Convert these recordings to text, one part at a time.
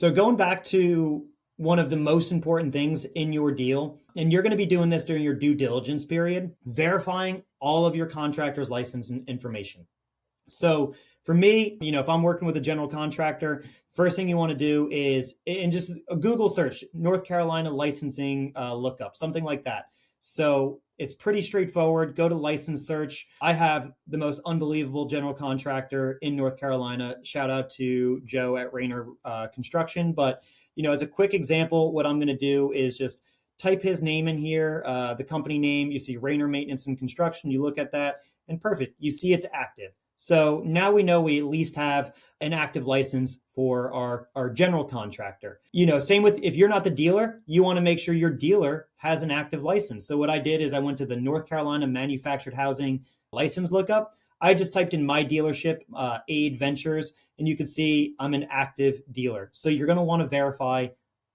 So going back to one of the most important things in your deal, and you're going to be doing this during your due diligence period, verifying all of your contractor's license and information. So for me, if I'm working with a general contractor, first thing you want to do is, and just a Google search, North Carolina licensing lookup, something like that. So it's pretty straightforward. Go to license search. I have the most unbelievable general contractor in North Carolina. Shout out to Joe at Rayner Construction. But, as a quick example, what I'm going to do is just type his name in here, the company name. You see Rayner Maintenance and Construction. You look at that, and perfect. You see it's active. So now we know we at least have an active license for our general contractor. Same with if you're not the dealer, you want to make sure your dealer has an active license. So what I did is I went to the North Carolina Manufactured Housing license lookup. I just typed in my dealership, Aid Ventures, and you can see I'm an active dealer. So you're going to want to verify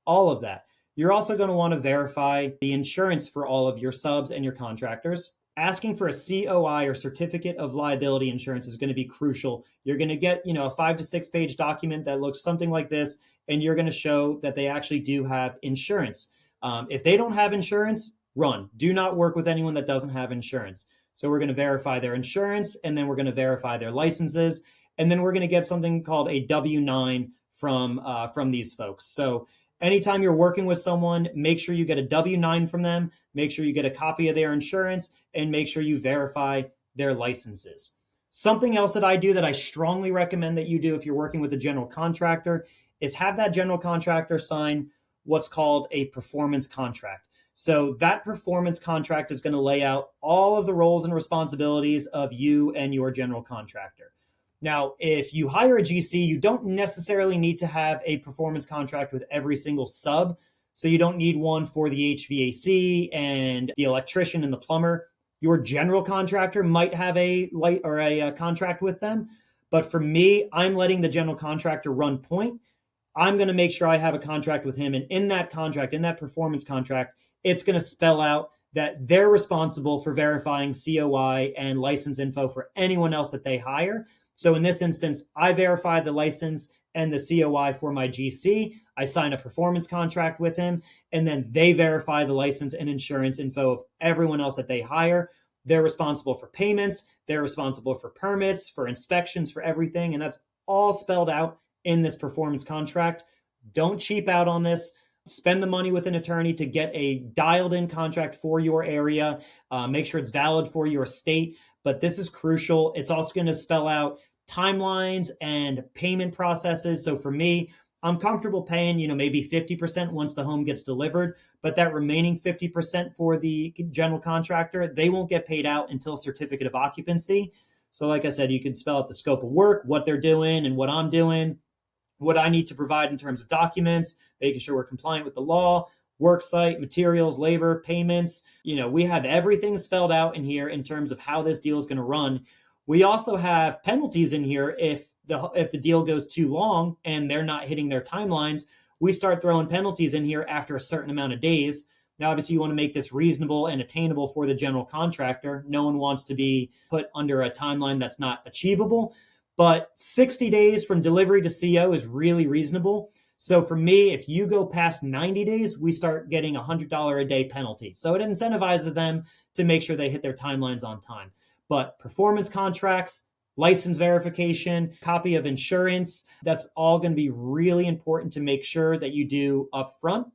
all of that. You're also going to want to verify the insurance for all of your subs and your contractors. Asking for a COI or certificate of liability insurance is going to be crucial. You're going to get, a 5 to 6 page document that looks something like this, and you're going to show that they actually do have insurance. If they don't have insurance, run. Do not work with anyone that doesn't have insurance. So we're going to verify their insurance, and then we're going to verify their licenses, and then we're going to get something called a W-9 from these folks. So anytime you're working with someone, make sure you get a W-9 from them, make sure you get a copy of their insurance, and make sure you verify their licenses. Something else that I do that I strongly recommend that you do if you're working with a general contractor is have that general contractor sign what's called a performance contract. So that performance contract is going to lay out all of the roles and responsibilities of you and your general contractor. Now, if you hire a GC, you don't necessarily need to have a performance contract with every single sub. So you don't need one for the HVAC and the electrician and the plumber. Your general contractor might have a light or a contract with them. But for me, I'm letting the general contractor run point. I'm going to make sure I have a contract with him. And in that contract, in that performance contract, it's going to spell out that they're responsible for verifying COI and license info for anyone else that they hire. So in this instance, I verify the license and the COI for my GC. I sign a performance contract with him, and then they verify the license and insurance info of everyone else that they hire. They're responsible for payments. They're responsible for permits, for inspections, for everything. And that's all spelled out in this performance contract. Don't cheap out on this. Spend the money with an attorney to get a dialed in contract for your area. Make sure it's valid for your state. But this is crucial. It's also going to spell out timelines and payment processes. So for me, I'm comfortable paying, maybe 50% once the home gets delivered, but that remaining 50% for the general contractor, they won't get paid out until certificate of occupancy. So like I said, you can spell out the scope of work, what they're doing and what I'm doing, what I need to provide in terms of documents, making sure we're compliant with the law, work site, materials, labor, payments. We have everything spelled out in here in terms of how this deal is going to run. We also have penalties in here if the deal goes too long and they're not hitting their timelines. We start throwing penalties in here after a certain amount of days. Now, obviously, you want to make this reasonable and attainable for the general contractor. No one wants to be put under a timeline that's not achievable. But 60 days from delivery to CO is really reasonable. So for me, if you go past 90 days, we start getting a $100 a day penalty. So it incentivizes them to make sure they hit their timelines on time. But performance contracts, license verification, copy of insurance, that's all going to be really important to make sure that you do up front.